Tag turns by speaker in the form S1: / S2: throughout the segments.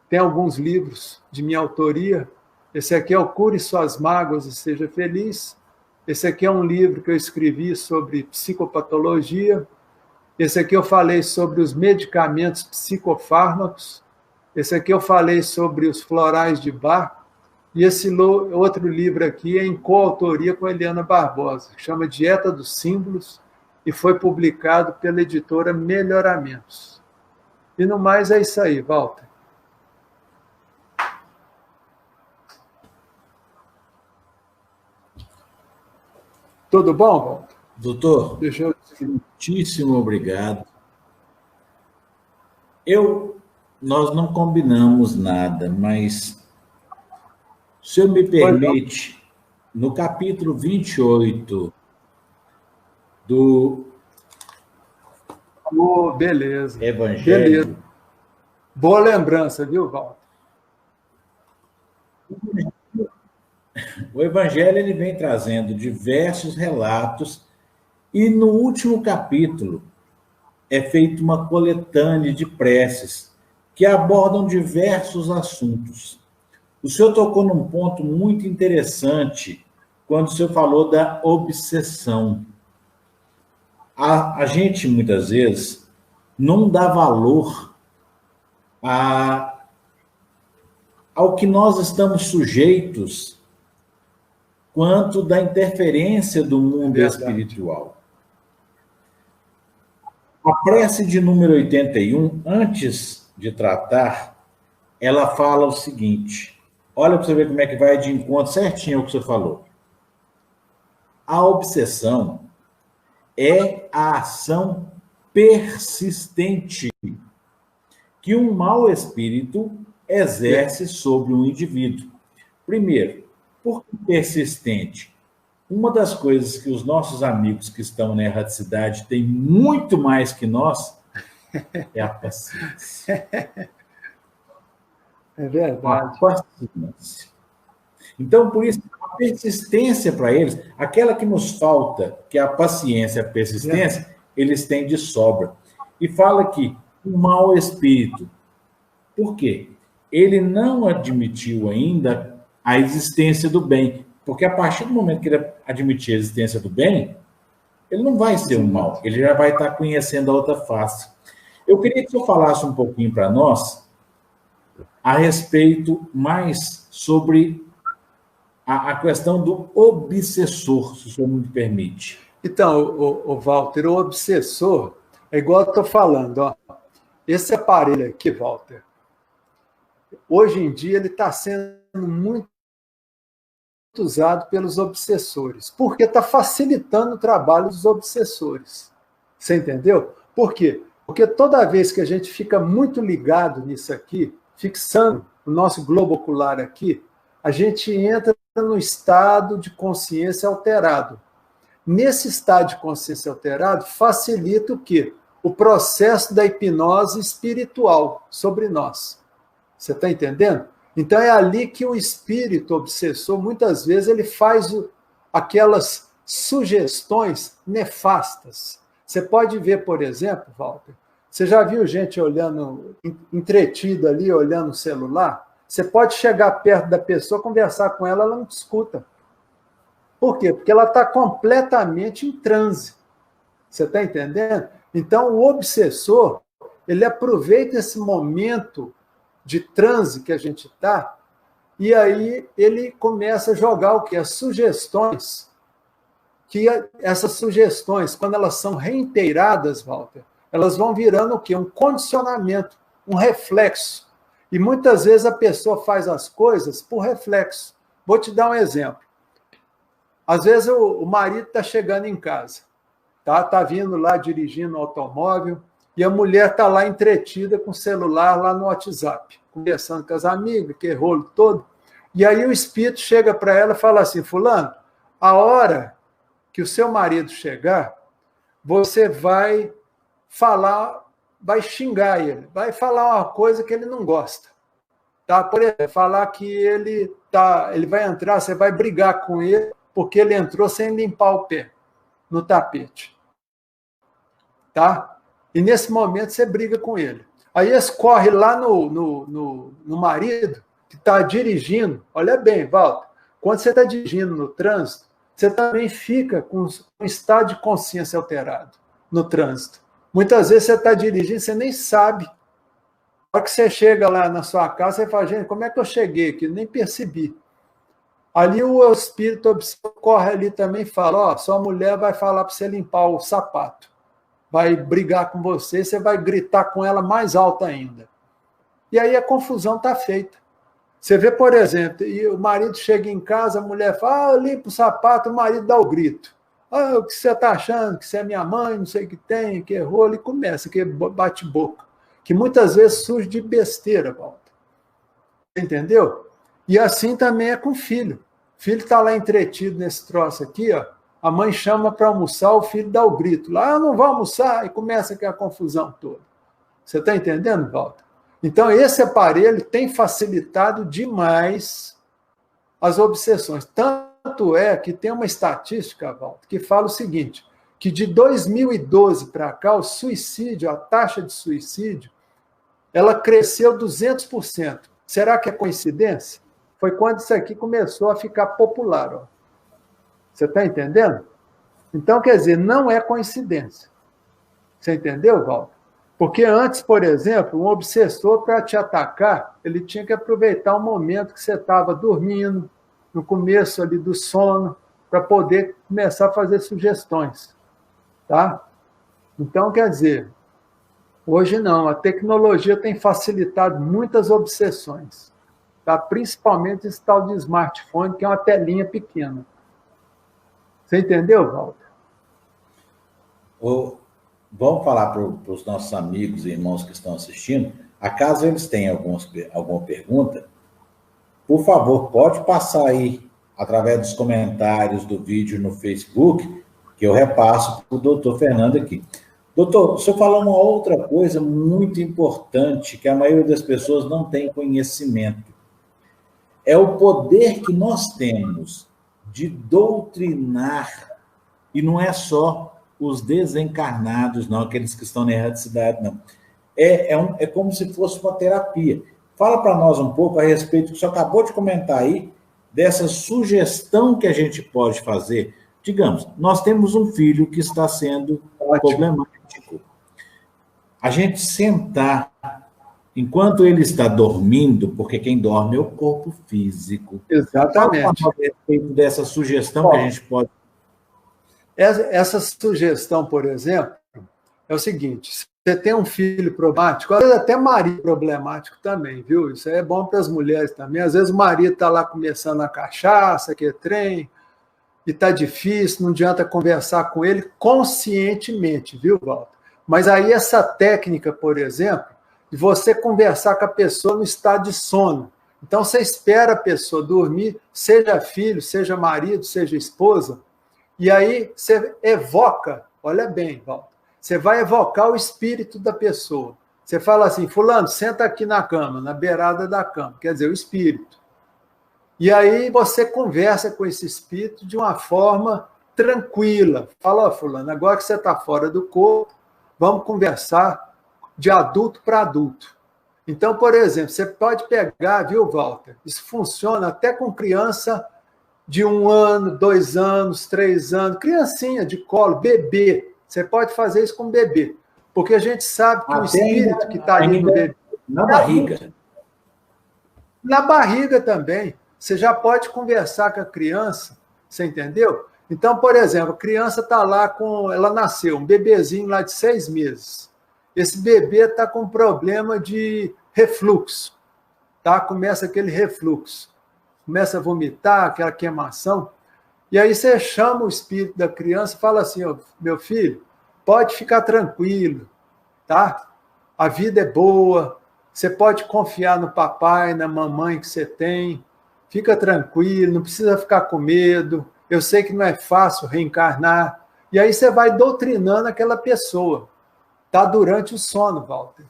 S1: tem alguns livros de minha autoria. Esse aqui é o Cure Suas Mágoas e Seja Feliz. Esse aqui é um livro que eu escrevi sobre psicopatologia. Esse aqui eu falei sobre os medicamentos psicofármacos. Esse aqui eu falei sobre os florais de Bach. E esse outro livro aqui é em coautoria com a Eliana Barbosa, que chama Dieta dos Símbolos, e foi publicado pela editora Melhoramentos. E no mais é isso aí, Walter. Tudo bom, Walter?
S2: Doutor, muitíssimo obrigado. Nós não combinamos nada, mas o senhor me permite, no capítulo 28 do
S1: beleza.
S2: Evangelho...
S1: Beleza. Boa lembrança, viu, Walter?
S2: O Evangelho ele vem trazendo diversos relatos e no último capítulo é feita uma coletânea de preces que abordam diversos assuntos. O senhor tocou num ponto muito interessante quando o senhor falou da obsessão. A gente, muitas vezes, não dá valor ao que nós estamos sujeitos quanto da interferência do mundo espiritual. A prece de número 81, antes de tratar, ela fala o seguinte, olha para você ver como é que vai de encontro certinho ao que você falou. A obsessão é a ação persistente que um mau espírito exerce sobre um indivíduo. Primeiro, por que persistente? Uma das coisas que os nossos amigos que estão na erraticidade têm muito mais que nós é a paciência.
S1: É verdade.
S2: A paciência. Então, por isso, a persistência para eles, aquela que nos falta, que é a paciência, a persistência, eles têm de sobra. E fala que o mau espírito, por quê? Ele não admitiu ainda a existência do bem. Porque a partir do momento que ele admitir a existência do bem, ele não vai ser um mal, ele já vai estar conhecendo a outra face. Eu queria que o senhor falasse um pouquinho para nós a respeito mais sobre a questão do obsessor, se o senhor me permite.
S1: Então, o Walter, o obsessor, é igual eu estou falando, ó. Esse aparelho aqui, Walter, hoje em dia ele está sendo muito usado pelos obsessores, porque está facilitando o trabalho dos obsessores. Você entendeu? Por quê? Porque toda vez que a gente fica muito ligado nisso aqui, fixando o nosso globo ocular aqui, a gente entra no estado de consciência alterado. Nesse estado de consciência alterado, facilita o quê? O processo da hipnose espiritual sobre nós. Você está entendendo? Então é ali que o espírito obsessor, muitas vezes, ele faz aquelas sugestões nefastas. Você pode ver, por exemplo, Walter, você já viu gente olhando, entretida ali, olhando o celular? Você pode chegar perto da pessoa, conversar com ela, ela não te escuta. Por quê? Porque ela está completamente em transe. Você está entendendo? Então, o obsessor, ele aproveita esse momento de transe que a gente está, e aí ele começa a jogar o quê? As sugestões, que essas sugestões, quando elas são reiteradas, Walter, elas vão virando o quê? Um condicionamento, um reflexo. E muitas vezes a pessoa faz as coisas por reflexo. Vou te dar um exemplo. Às vezes o marido está chegando em casa, tá vindo lá dirigindo o automóvel, e a mulher está lá entretida com o celular lá no WhatsApp, conversando com as amigas, que rolo todo. E aí o espírito chega para ela e fala assim, fulano, a hora que o seu marido chegar, você vai falar, vai xingar ele, vai falar uma coisa que ele não gosta. Tá? Por exemplo, falar que ele vai entrar, você vai brigar com ele, porque ele entrou sem limpar o pé no tapete. Tá? E nesse momento você briga com ele. Aí eles correm lá no marido, que está dirigindo. Olha bem, Walter, quando você está dirigindo no trânsito, você também fica com um estado de consciência alterado no trânsito. Muitas vezes você está dirigindo, você nem sabe. Na hora que você chega lá na sua casa, você fala, gente, como é que eu cheguei aqui? Nem percebi. Ali o espírito corre ali também e fala, ó, sua mulher vai falar para você limpar o sapato. Vai brigar com você, você vai gritar com ela mais alto ainda. E aí a confusão está feita. Você vê, por exemplo, e o marido chega em casa, a mulher fala, limpa o sapato, o marido dá o grito. O que você está achando? Que você é minha mãe, não sei o que tem, que errou, ele começa, que bate-boca. Que muitas vezes surge de besteira, Walter. Entendeu? E assim também é com o filho. O filho está lá entretido nesse troço aqui, ó. A mãe chama para almoçar, o filho dá o grito. Lá, eu não vou almoçar, e começa aquela confusão toda. Você está entendendo, Walter? Então, esse aparelho tem facilitado demais as obsessões. Tanto é que tem uma estatística, Walter, que fala o seguinte, que de 2012 para cá, o suicídio, a taxa de suicídio, ela cresceu 200%. Será que é coincidência? Foi quando isso aqui começou a ficar popular. Ó. Você está entendendo? Então, quer dizer, não é coincidência. Você entendeu, Walter? Porque antes, por exemplo, um obsessor, para te atacar, ele tinha que aproveitar o momento que você estava dormindo, no começo ali do sono, para poder começar a fazer sugestões. Tá? Então, quer dizer, hoje não, a tecnologia tem facilitado muitas obsessões. Tá? Principalmente esse tal de smartphone, que é uma telinha pequena. Você entendeu, Walter?
S2: Vamos falar para os nossos amigos e irmãos que estão assistindo. Acaso eles tenham alguma pergunta, por favor, pode passar aí através dos comentários do vídeo no Facebook, que eu repasso para o doutor Fernando aqui. Doutor, o senhor falou uma outra coisa muito importante que a maioria das pessoas não tem conhecimento. É o poder que nós temos de doutrinar, e não é só os desencarnados, não, aqueles que estão na erradicidade, não. É como se fosse uma terapia. Fala para nós um pouco a respeito do que o senhor acabou de comentar aí, dessa sugestão que a gente pode fazer. Digamos, nós temos um filho que está sendo problemático. A gente sentar, enquanto ele está dormindo, porque quem dorme é o corpo físico.
S1: Exatamente.
S2: Fala a respeito dessa sugestão que a gente pode...
S1: Essa sugestão, por exemplo, é o seguinte, você tem um filho problemático, às vezes até marido problemático também, viu? Isso é bom para as mulheres também. Às vezes o marido está lá começando a cachaça, que é trem, e está difícil, não adianta conversar com ele conscientemente, viu, Walter? Mas aí essa técnica, por exemplo, de você conversar com a pessoa no estado de sono. Então você espera a pessoa dormir, seja filho, seja marido, seja esposa, e aí você evoca, olha bem, Walter, você vai evocar o espírito da pessoa. Você fala assim, fulano, senta aqui na cama, na beirada da cama, quer dizer, o espírito. E aí você conversa com esse espírito de uma forma tranquila. Fala, fulano, agora que você está fora do corpo, vamos conversar de adulto para adulto. Então, por exemplo, você pode pegar, viu, Walter? Isso funciona até com criança de 1 ano, 2 anos, 3 anos, criancinha de colo, bebê. Você pode fazer isso com bebê. Porque a gente sabe que o espírito que está ali no bebê...
S2: Na barriga.
S1: Na barriga também. Você já pode conversar com a criança, você entendeu? Então, por exemplo, a criança está lá com... Ela nasceu, um bebezinho lá de 6 meses. Esse bebê está com problema de refluxo. Tá? Começa aquele refluxo. Começa a vomitar, aquela queimação. E aí você chama o espírito da criança e fala assim, ó, meu filho, pode ficar tranquilo, tá? A vida é boa, você pode confiar no papai, na mamãe que você tem, fica tranquilo, não precisa ficar com medo, eu sei que não é fácil reencarnar. E aí você vai doutrinando aquela pessoa, tá? Durante o sono, Walter.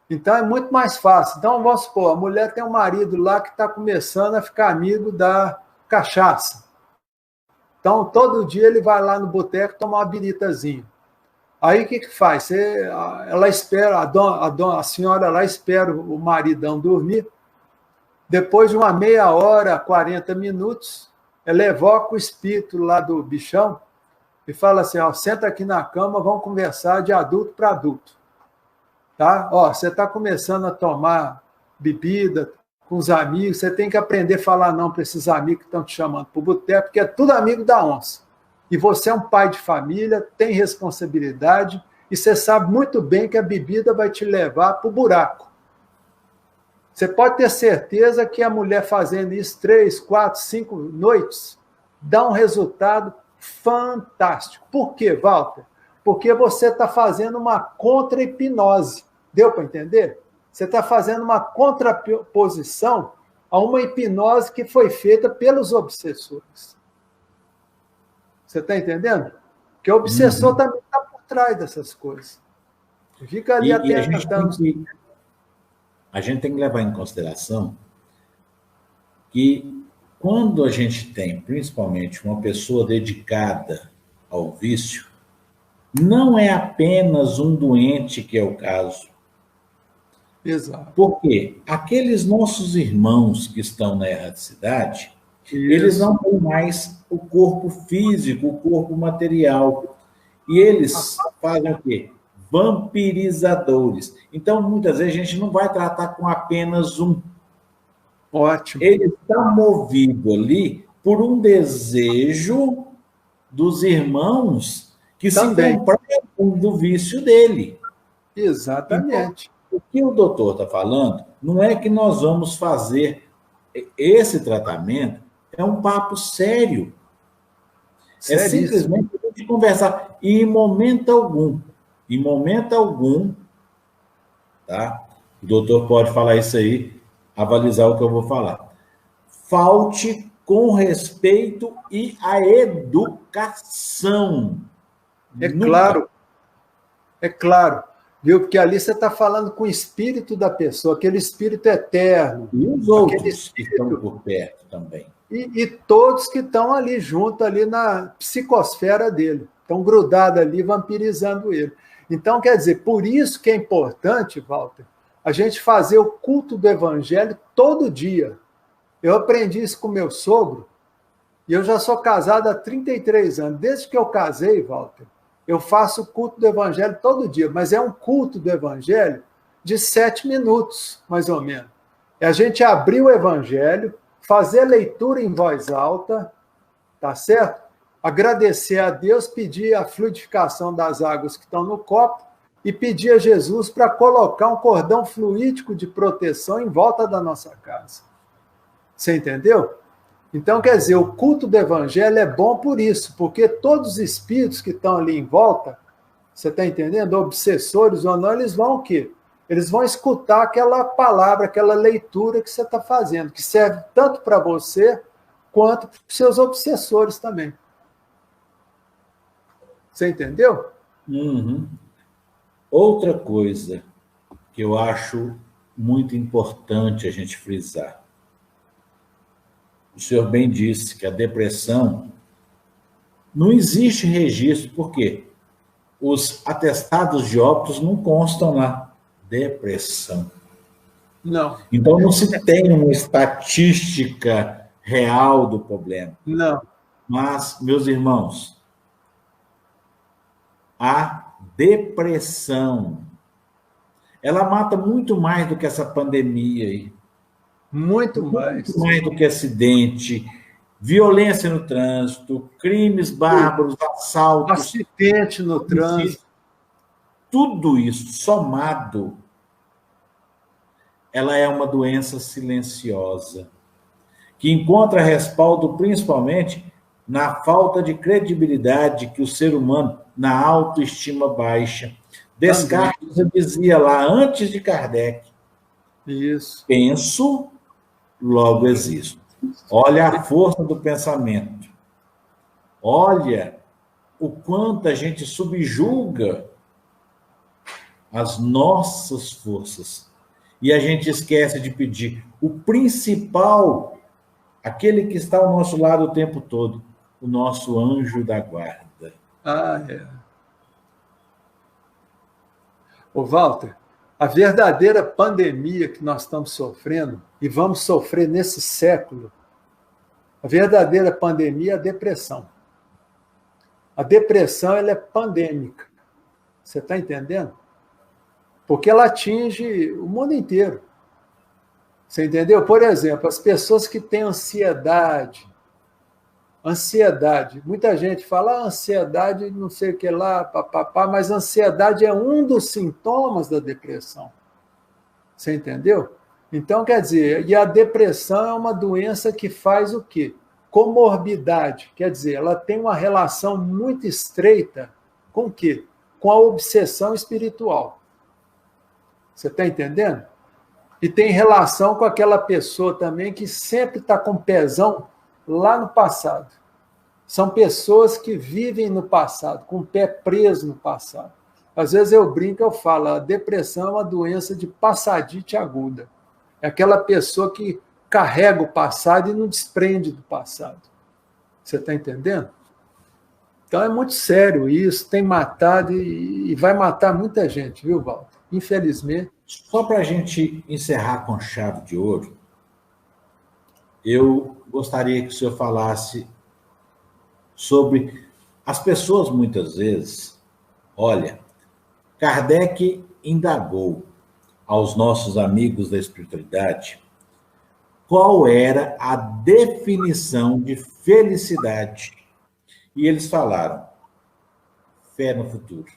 S1: Então é muito mais fácil. Então vamos supor, a mulher tem um marido lá que está começando a ficar amigo da cachaça. Então todo dia ele vai lá no boteco tomar uma biritazinha. Aí o que faz? Ela espera, a senhora lá espera o maridão dormir. Depois de uma meia hora, 40 minutos, ela evoca o espírito lá do bichão e fala assim: ó, senta aqui na cama, vamos conversar de adulto para adulto. Tá? Ó, você está começando a tomar bebida com os amigos, você tem que aprender a falar não para esses amigos que estão te chamando para o boteco, porque é tudo amigo da onça. E você é um pai de família, tem responsabilidade, e você sabe muito bem que a bebida vai te levar para o buraco. Você pode ter certeza que a mulher fazendo isso 3, 4, 5 noites dá um resultado fantástico. Por quê, Walter? Porque você está fazendo uma contra-hipnose. Deu para entender? Você está fazendo uma contraposição a uma hipnose que foi feita pelos obsessores. Você está entendendo? Porque o obsessor também está por trás dessas coisas. Fica ali atentando.
S2: A gente tem que levar em consideração que quando a gente tem, principalmente, uma pessoa dedicada ao vício, não é apenas um doente que é o caso.
S1: Exato.
S2: Porque aqueles nossos irmãos que estão na erraticidade, eles não têm mais o corpo físico, o corpo material. E eles fazem o quê? Vampirizadores. Então, muitas vezes, a gente não vai tratar com apenas um.
S1: Ótimo.
S2: Ele está movido ali por um desejo dos irmãos que
S1: também
S2: se compraram do vício dele.
S1: Exatamente.
S2: Então, o que o doutor está falando não é que nós vamos fazer esse tratamento, é um papo sério. É simplesmente a gente conversar. E em momento algum, tá? O doutor pode falar isso aí, avalizar o que eu vou falar. Falte com respeito e a educação.
S1: É claro. É claro. Viu? Porque ali você está falando com o espírito da pessoa, aquele espírito eterno.
S2: E os outros que estão por perto também.
S1: E todos que estão ali junto, ali na psicosfera dele. Estão grudados ali, vampirizando ele. Então, quer dizer, por isso que é importante, Walter, a gente fazer o culto do evangelho todo dia. Eu aprendi isso com meu sogro, e eu já sou casado há 33 anos. Desde que eu casei, Walter, eu faço o culto do evangelho todo dia, mas é um culto do evangelho de 7 minutos, mais ou menos. É a gente abrir o evangelho, fazer a leitura em voz alta, tá certo? Agradecer a Deus, pedir a fluidificação das águas que estão no copo e pedir a Jesus para colocar um cordão fluídico de proteção em volta da nossa casa. Você entendeu? Então, quer dizer, o culto do evangelho é bom por isso, porque todos os espíritos que estão ali em volta, você está entendendo? Obsessores ou não, eles vão o quê? Eles vão escutar aquela palavra, aquela leitura que você está fazendo, que serve tanto para você quanto para os seus obsessores também. Você entendeu?
S2: Uhum. Outra coisa que eu acho muito importante a gente frisar. O senhor bem disse que a depressão não existe registro, por quê? Os atestados de óbitos não constam lá. Depressão.
S1: Não.
S2: Então, não se tem uma estatística real do problema.
S1: Não.
S2: Mas, meus irmãos, a depressão, ela mata muito mais do que essa pandemia aí.
S1: Muito mais.
S2: Muito mais do que acidente, violência no trânsito, crimes bárbaros, assaltos.
S1: Acidente no trânsito.
S2: Tudo isso somado, ela é uma doença silenciosa, que encontra respaldo principalmente na falta de credibilidade que o ser humano, na autoestima baixa. Descartes dizia lá, antes de Kardec,
S1: isso.
S2: Penso, logo existo. Olha a força do pensamento. Olha o quanto a gente subjuga as nossas forças. E a gente esquece de pedir o principal, aquele que está ao nosso lado o tempo todo, o nosso anjo da guarda.
S1: Ah, é. Ô, Walter, a verdadeira pandemia que nós estamos sofrendo, e vamos sofrer nesse século, a verdadeira pandemia é a depressão. A depressão ela é pandêmica. Você está entendendo? Porque ela atinge o mundo inteiro. Você entendeu? Por exemplo, as pessoas que têm ansiedade, muita gente fala ansiedade, não sei o que lá, papapá, mas ansiedade é um dos sintomas da depressão. Você entendeu? Então, quer dizer, e a depressão é uma doença que faz o quê? Comorbidade, quer dizer, ela tem uma relação muito estreita com o quê? Com a obsessão espiritual. Você está entendendo? E tem relação com aquela pessoa também que sempre está com pezão lá no passado. São pessoas que vivem no passado, com o pé preso no passado. Às vezes eu brinco, eu falo, a depressão é uma doença de passadite aguda. É aquela pessoa que carrega o passado e não desprende do passado. Você está entendendo? Então é muito sério isso, tem matado e vai matar muita gente, viu, Walter? Infelizmente.
S2: Só para a gente encerrar com chave de ouro, eu gostaria que o senhor falasse sobre as pessoas, muitas vezes, olha, Kardec indagou aos nossos amigos da espiritualidade qual era a definição de felicidade. E eles falaram, fé no futuro.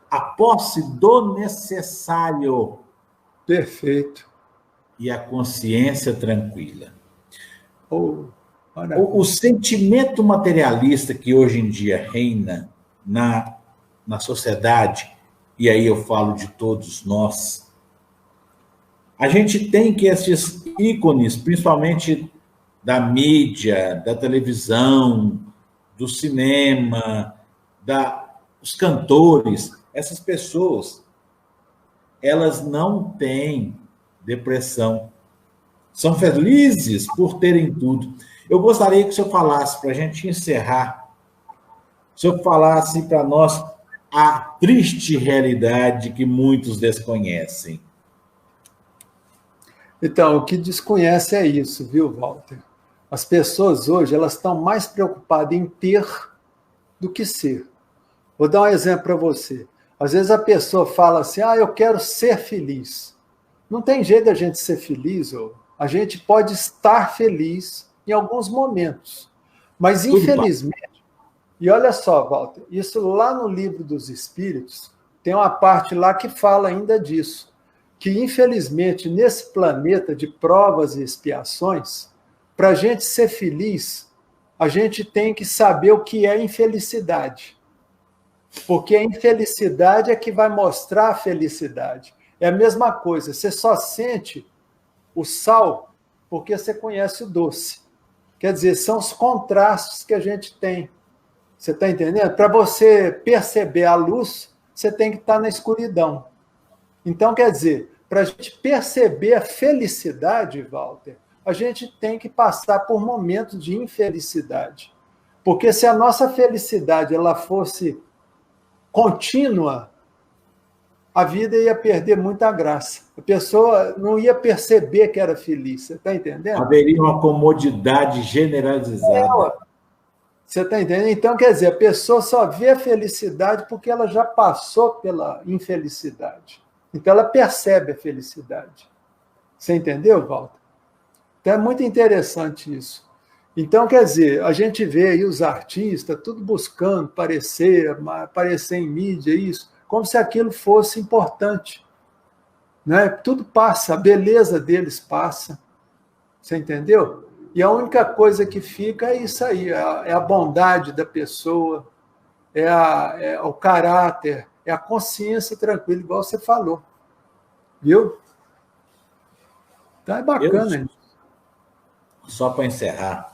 S2: A posse do necessário.
S1: Perfeito.
S2: E a consciência tranquila.
S1: Olha.
S2: O sentimento materialista que hoje em dia reina na sociedade, e aí eu falo de todos nós, a gente tem que esses ícones, principalmente da mídia, da televisão, do cinema, dos cantores, essas pessoas, elas não têm depressão. São felizes por terem tudo. Eu gostaria que o senhor falasse, para a gente encerrar, o senhor falasse para nós a triste realidade que muitos desconhecem.
S1: Então, o que desconhece é isso, viu, Walter? As pessoas hoje elas estão mais preocupadas em ter do que ser. Vou dar um exemplo para você. Às vezes a pessoa fala assim, eu quero ser feliz. Não tem jeito da gente ser feliz, a gente pode estar feliz em alguns momentos. Mas, infelizmente, e olha só, Walter, isso lá no Livro dos Espíritos, tem uma parte lá que fala ainda disso, que, infelizmente, nesse planeta de provas e expiações, para a gente ser feliz, a gente tem que saber o que é infelicidade. Porque a infelicidade é que vai mostrar a felicidade. É a mesma coisa, você só sente o sal porque você conhece o doce. Quer dizer, são os contrastes que a gente tem. Você está entendendo? Para você perceber a luz, você tem que estar na escuridão. Então, quer dizer, para a gente perceber a felicidade, Walter, a gente tem que passar por momentos de infelicidade. Porque se a nossa felicidade ela fosse contínua, a vida ia perder muita graça. A pessoa não ia perceber que era feliz. Você está entendendo?
S2: Haveria uma comodidade generalizada.
S1: Você está entendendo? Então, quer dizer, a pessoa só vê a felicidade porque ela já passou pela infelicidade. Então, ela percebe a felicidade. Você entendeu, Walter? Então, é muito interessante isso. Então, quer dizer, a gente vê aí os artistas tudo buscando aparecer em mídia, isso, como se aquilo fosse importante. Né? Tudo passa, a beleza deles passa. Você entendeu? E a única coisa que fica é isso aí, é a bondade da pessoa, é o caráter, é a consciência tranquila, igual você falou. Viu? Então é bacana.
S2: Só para encerrar,